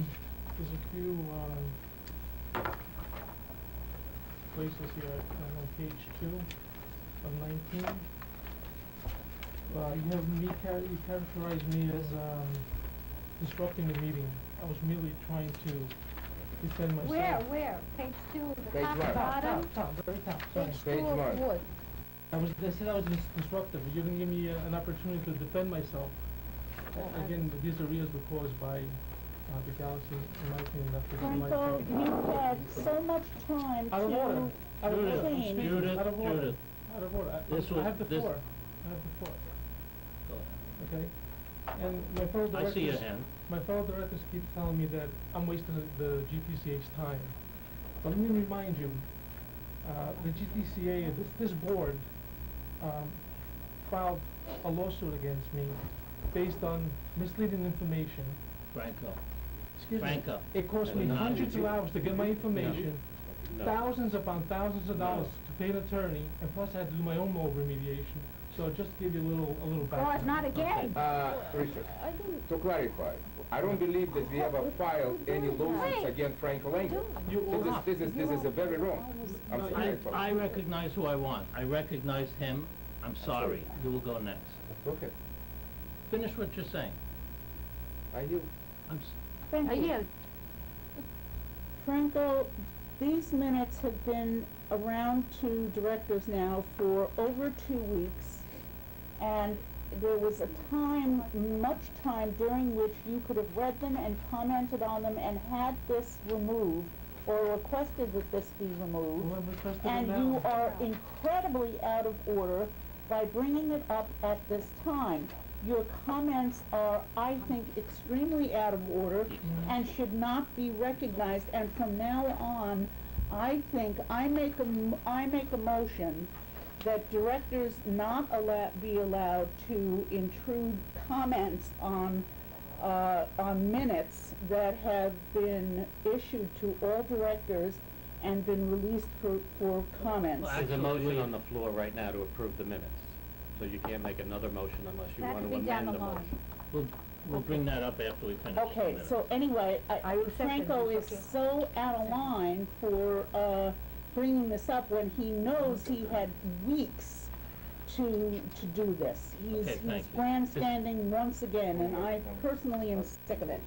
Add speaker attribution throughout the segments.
Speaker 1: there's a few, places here on page 2 of 19. You characterized me as, disrupting the meeting. I was merely trying to defend myself.
Speaker 2: Where? Page 2, the
Speaker 3: Page
Speaker 2: top,
Speaker 3: one.
Speaker 2: bottom?
Speaker 1: Top, very top, sorry.
Speaker 2: Page 2
Speaker 3: Page
Speaker 2: of
Speaker 3: one.
Speaker 2: wood.
Speaker 1: They said I was disruptive. You didn't give me an opportunity to defend myself. Again, these areas were caused by the Galaxy, in my opinion.
Speaker 4: Franco, you had so much time
Speaker 1: Out of order.
Speaker 4: to
Speaker 1: Out of order.
Speaker 4: change.
Speaker 1: Judith, out of order.
Speaker 5: Judith.
Speaker 1: Out of order. I have the floor. I have the floor.
Speaker 5: Go ahead.
Speaker 1: Okay? And my fellow directors...
Speaker 5: I see your hand.
Speaker 1: My fellow directors keep telling me that I'm wasting the GTCA's time. But let me remind you, the GTCA, this board, filed a lawsuit against me based on misleading information.
Speaker 5: Franco.
Speaker 1: Excuse me.
Speaker 5: Franco.
Speaker 1: It cost me
Speaker 5: No.
Speaker 1: hundreds of hours to get my information,
Speaker 5: No.
Speaker 1: thousands upon thousands of dollars to pay an attorney, and plus I had to do my own mold remediation. So just to give you a little background.
Speaker 2: Oh, not again.
Speaker 3: Richard,
Speaker 2: I didn't...
Speaker 3: to clarify, I don't believe that we ever filed any lawsuits
Speaker 2: Wait.
Speaker 3: against Franco Lange. This is a very wrong. I'm sorry.
Speaker 5: I recognize who I want. I recognize him. I'm sorry. You will go next.
Speaker 3: Okay,
Speaker 5: Finish what you're saying.
Speaker 3: I yield.
Speaker 4: Thank
Speaker 2: I
Speaker 4: you.
Speaker 2: yield.
Speaker 4: Franco, these minutes have been around to directors now for over 2 weeks, and there was a time, much time, during which you could have read them and commented on them and had this removed, or requested that this be removed.
Speaker 1: Well, I'm requesting it
Speaker 4: And
Speaker 1: now.
Speaker 4: you are incredibly out of order by bringing it up at this time. Your comments are, I think, extremely out of order and should not be recognized. And from now on, I think I make a motion that directors not be allowed to intrude comments on minutes that have been issued to all directors and been released for comments.
Speaker 5: Well,
Speaker 6: There's a motion on the floor right now to approve the minutes, so you can't make another motion unless you
Speaker 2: That
Speaker 6: want
Speaker 2: could
Speaker 6: to
Speaker 2: be down
Speaker 6: amend
Speaker 2: the
Speaker 6: the
Speaker 2: line.
Speaker 6: motion.
Speaker 5: We'll bring that up after we finish the
Speaker 4: Okay,
Speaker 5: minutes.
Speaker 4: so anyway,
Speaker 2: I accept it,
Speaker 4: Franco is
Speaker 2: it's okay.
Speaker 4: so out of line for bringing this up when he knows he had weeks to do this. He's
Speaker 5: thank you.
Speaker 4: grandstanding once again, and I personally am sick of it.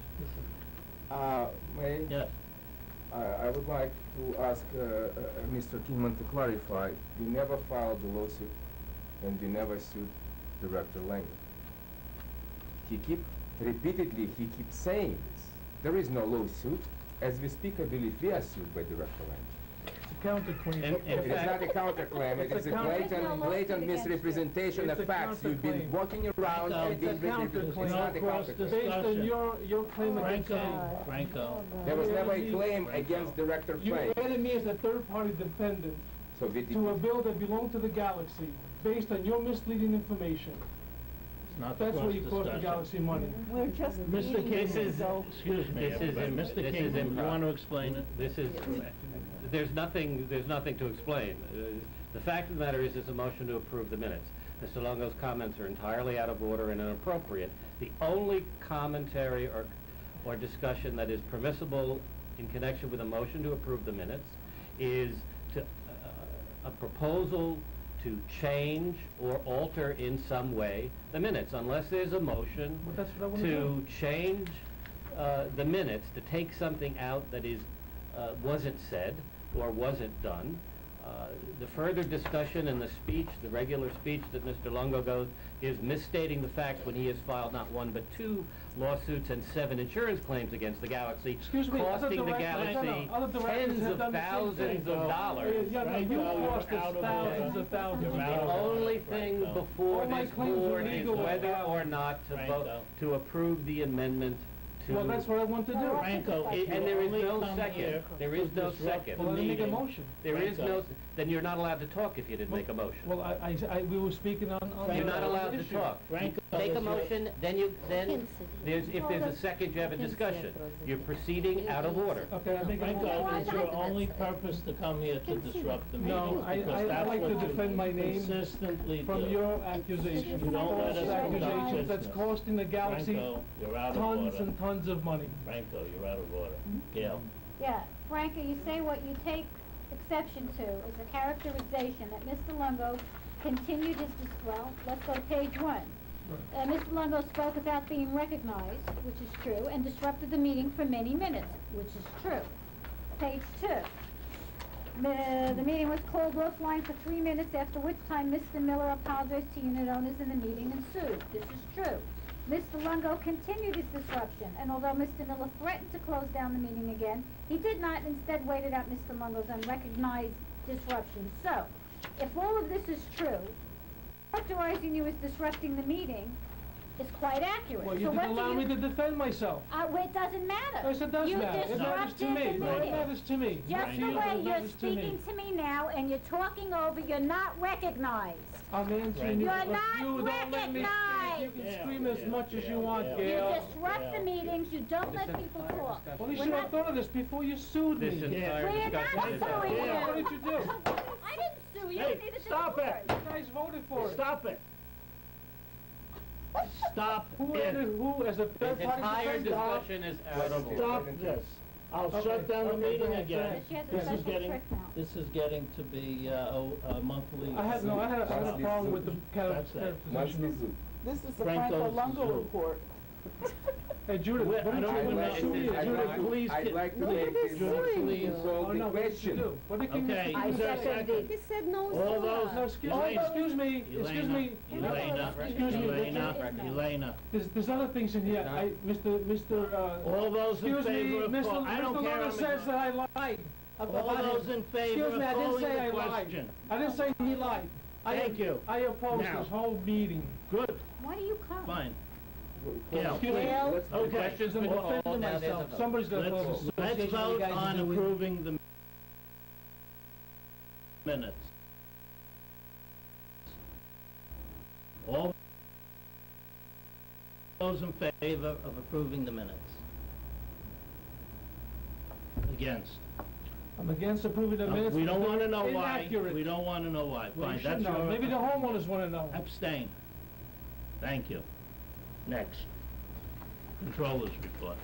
Speaker 3: May
Speaker 5: Yes.
Speaker 3: I would like to ask Mr. Kingman to clarify. We never filed a lawsuit, and we never sued Director Lange. He keeps saying this. There is no lawsuit. As we speak, I believe we are sued by Director Lange.
Speaker 1: It's a counterclaim.
Speaker 5: In
Speaker 3: It is not a counterclaim. It
Speaker 1: It's
Speaker 3: is
Speaker 1: a
Speaker 3: a blatant
Speaker 2: lawsuit against
Speaker 3: misrepresentation
Speaker 1: It's
Speaker 3: of
Speaker 1: a
Speaker 3: facts. You've been
Speaker 1: counterclaim.
Speaker 3: walking around
Speaker 5: Franco,
Speaker 3: and
Speaker 1: It's
Speaker 3: being
Speaker 1: a counterclaim.
Speaker 3: It's not a
Speaker 5: No cross
Speaker 3: counterclaim.
Speaker 1: Based on
Speaker 5: discussion.
Speaker 1: your claim against me.
Speaker 5: Franco.
Speaker 3: There was never a
Speaker 1: You-
Speaker 3: claim against Director
Speaker 1: You
Speaker 3: Lange.
Speaker 1: added me as a third-party defendant
Speaker 3: So we
Speaker 1: to a bill that belonged to the Galaxy, based on your misleading information.
Speaker 5: It's not the
Speaker 1: That's
Speaker 5: cross
Speaker 1: what you cost the
Speaker 5: discussion.
Speaker 1: Galaxy money.
Speaker 4: We're just
Speaker 5: Mr.
Speaker 4: reading
Speaker 5: Casey,
Speaker 4: this, so
Speaker 5: excuse me,
Speaker 6: This is
Speaker 5: everybody.
Speaker 6: im-
Speaker 5: Mr.
Speaker 6: this is
Speaker 5: Kingman, you
Speaker 6: improper.
Speaker 5: want to explain it?
Speaker 6: This is, there's nothing to explain. The fact of the matter is, it's a motion to approve the minutes. Mr. Longo's comments are entirely out of order and inappropriate. The only commentary or discussion that is permissible in connection with a motion to approve the minutes is a proposal to change or alter in some way the minutes, unless there's a motion
Speaker 1: Well, that's what I want to do.
Speaker 6: to change the minutes, to take something out that wasn't said or wasn't done. The further discussion in the speech, the regular speech that Mr. Longo is misstating the facts when he has filed not one but 2 lawsuits and 7 insurance claims against the Galaxy,
Speaker 1: Excuse me, other
Speaker 6: costing the
Speaker 1: directors-
Speaker 6: Galaxy
Speaker 1: other directors
Speaker 6: tens
Speaker 1: have
Speaker 6: of
Speaker 1: done the same
Speaker 6: thousands
Speaker 1: thing.
Speaker 6: of dollars.
Speaker 1: Yeah, no, you
Speaker 5: Franco,
Speaker 1: cost
Speaker 5: you're
Speaker 1: us
Speaker 5: out of
Speaker 1: thousands
Speaker 5: order.
Speaker 1: of thousands of
Speaker 5: You're out
Speaker 6: The
Speaker 5: of
Speaker 1: dollars.
Speaker 5: order.
Speaker 6: only thing
Speaker 5: Franco.
Speaker 6: before
Speaker 1: All my
Speaker 6: this
Speaker 1: claims were
Speaker 6: board is
Speaker 1: legal.
Speaker 6: whether or not to vote,
Speaker 5: Franco.
Speaker 6: to approve the amendment to...
Speaker 1: Well, that's what I want to do.
Speaker 5: Franco,
Speaker 6: And
Speaker 5: you
Speaker 6: there is
Speaker 5: only
Speaker 6: no
Speaker 5: come
Speaker 6: second.
Speaker 5: here
Speaker 6: There is
Speaker 5: to
Speaker 6: no
Speaker 5: disrupt
Speaker 6: second.
Speaker 5: the
Speaker 1: Well, let me make a
Speaker 5: meeting.
Speaker 1: motion.
Speaker 6: There is
Speaker 5: Franco.
Speaker 6: no, then you're not allowed to talk if you didn't make a motion.
Speaker 1: Well, we were speaking on
Speaker 6: You're
Speaker 1: the
Speaker 6: not allowed to
Speaker 1: issue.
Speaker 6: talk.
Speaker 5: Franco,
Speaker 6: Make a
Speaker 5: is your-
Speaker 6: motion, then if there's a second, you have a discussion. You're proceeding out of order.
Speaker 1: Okay, I make a
Speaker 5: Franco,
Speaker 1: motion.
Speaker 5: is your only purpose to come here to disrupt the meeting?
Speaker 1: No, I
Speaker 5: Because that's
Speaker 1: like to
Speaker 5: what you
Speaker 1: defend my name
Speaker 5: consistently
Speaker 1: from
Speaker 5: do.
Speaker 1: your accusations.
Speaker 5: You don't let
Speaker 1: False
Speaker 5: us conduct
Speaker 1: accusations that's
Speaker 5: business.
Speaker 1: costing the Galaxy
Speaker 5: Franco, you're out of
Speaker 1: tons
Speaker 5: order.
Speaker 1: and tons tons of money.
Speaker 5: Franco, you're out of order. Gail?
Speaker 2: Yeah, Franca, you say what you take exception to is a characterization that Mr. Longo continued his, well, let's go to page 1. Mr. Longo spoke without being recognized, which is true, and disrupted the meeting for many minutes, which is true. Page 2. The meeting was called offline for 3 minutes, after which time Mr. Miller apologized to unit owners and the meeting ensued. This is true. Mr. Longo continued his disruption, and although Mr. Miller threatened to close down the meeting again, he did not, instead waited out Mr. Longo's unrecognized disruption. So, if all of this is true, characterizing you as disrupting the meeting is quite accurate.
Speaker 1: Well, you
Speaker 2: so
Speaker 1: didn't
Speaker 2: what
Speaker 1: allow
Speaker 2: do
Speaker 1: me
Speaker 2: you...
Speaker 1: to defend myself.
Speaker 2: Well, it doesn't matter.
Speaker 1: Yes, it does
Speaker 2: You
Speaker 1: matter. It matters to
Speaker 2: disrupted
Speaker 1: me.
Speaker 2: the
Speaker 1: No, it
Speaker 2: meeting.
Speaker 1: matters to me.
Speaker 2: Just
Speaker 1: Not to
Speaker 2: the
Speaker 1: you,
Speaker 2: way
Speaker 1: but it
Speaker 2: you're
Speaker 1: matters to me.
Speaker 2: speaking to me now and you're talking over, you're not recognized.
Speaker 1: I'm answering you,
Speaker 2: You're
Speaker 1: but
Speaker 2: not
Speaker 1: you don't let me speak. You can
Speaker 5: recognized.
Speaker 1: scream as much as you want,
Speaker 5: Yeah.
Speaker 1: Gail.
Speaker 2: You disrupt the meetings, you don't let people talk.
Speaker 1: Well, you
Speaker 2: We're
Speaker 1: should have
Speaker 2: not-
Speaker 1: thought of this before you sued me.
Speaker 6: This entire
Speaker 2: We're not
Speaker 6: discussion is
Speaker 2: suing you.
Speaker 1: What did you do?
Speaker 2: I didn't sue you,
Speaker 5: Hey,
Speaker 2: neither did
Speaker 5: stop
Speaker 2: the
Speaker 5: it.
Speaker 2: board.
Speaker 1: You guys voted for it.
Speaker 5: Stop it! Stop
Speaker 1: Who,
Speaker 5: it!
Speaker 1: who, as a
Speaker 6: This
Speaker 1: third party
Speaker 6: entire
Speaker 1: defender?
Speaker 6: discussion is out of order.
Speaker 5: Stop this! I'll
Speaker 1: Okay,
Speaker 5: shut down the
Speaker 1: okay, go
Speaker 5: meeting
Speaker 1: ahead, go
Speaker 5: again.
Speaker 1: ahead.
Speaker 2: She has a
Speaker 5: This is
Speaker 2: special
Speaker 5: getting,
Speaker 2: trick now.
Speaker 5: this is getting to be, a monthly.
Speaker 1: I had a problem with the
Speaker 5: That's it.
Speaker 3: Monthly
Speaker 1: position.
Speaker 3: zoo.
Speaker 4: This is the
Speaker 5: Franco's
Speaker 4: Franco Longo
Speaker 5: zoo.
Speaker 4: report.
Speaker 1: Hey, Judith,
Speaker 5: Wait,
Speaker 1: what
Speaker 5: I
Speaker 1: did
Speaker 5: don't
Speaker 1: you
Speaker 5: even
Speaker 1: do?
Speaker 5: know.
Speaker 1: Judith, please.
Speaker 3: I'd like to
Speaker 4: Look
Speaker 3: make
Speaker 4: at this
Speaker 3: this
Speaker 4: suing.
Speaker 3: motion to call
Speaker 1: Oh,
Speaker 3: the
Speaker 1: no, what did you
Speaker 3: question.
Speaker 1: do? What did you
Speaker 5: Okay,
Speaker 2: I
Speaker 5: is there a
Speaker 2: seconded.
Speaker 5: second?
Speaker 7: He said no,
Speaker 5: All those-
Speaker 1: No, excuse me,
Speaker 5: Elena.
Speaker 1: excuse me, excuse me.
Speaker 5: Elena,
Speaker 1: Excuse me,
Speaker 5: Elena,
Speaker 2: Richard.
Speaker 5: Elena.
Speaker 1: There's other things in here.
Speaker 5: All those in
Speaker 1: Excuse me,
Speaker 5: favor of,
Speaker 1: Mr.
Speaker 5: I don't
Speaker 1: Mr.
Speaker 5: care.
Speaker 1: Longo says that I lied.
Speaker 5: All those in favor
Speaker 1: Excuse me, I
Speaker 5: of
Speaker 1: didn't
Speaker 5: calling
Speaker 1: say I
Speaker 5: the
Speaker 1: lied.
Speaker 5: question.
Speaker 1: I didn't say he lied.
Speaker 5: Thank you.
Speaker 1: I opposed
Speaker 5: Now.
Speaker 1: this whole meeting.
Speaker 5: Good,
Speaker 2: Why do you come?
Speaker 5: fine.
Speaker 3: Gail,
Speaker 1: Excuse me.
Speaker 3: let's-
Speaker 5: Okay.
Speaker 6: Questions
Speaker 1: I'm
Speaker 6: been called,
Speaker 1: defending
Speaker 6: now there's a
Speaker 1: myself.
Speaker 6: vote.
Speaker 1: Somebody's gonna call
Speaker 5: Let's
Speaker 1: this.
Speaker 5: vote on approving the minutes. All those in favor of approving the minutes? Against?
Speaker 1: I'm against approving the minutes.
Speaker 5: We don't
Speaker 1: because
Speaker 5: wanna know
Speaker 1: they're
Speaker 5: why.
Speaker 1: inaccurate.
Speaker 5: We don't wanna know why.
Speaker 1: Well, you
Speaker 5: Fine,
Speaker 1: should
Speaker 5: that's
Speaker 1: know.
Speaker 5: your...
Speaker 1: Maybe the homeowners wanna know.
Speaker 5: Abstain. Thank you. Next. Controllers report.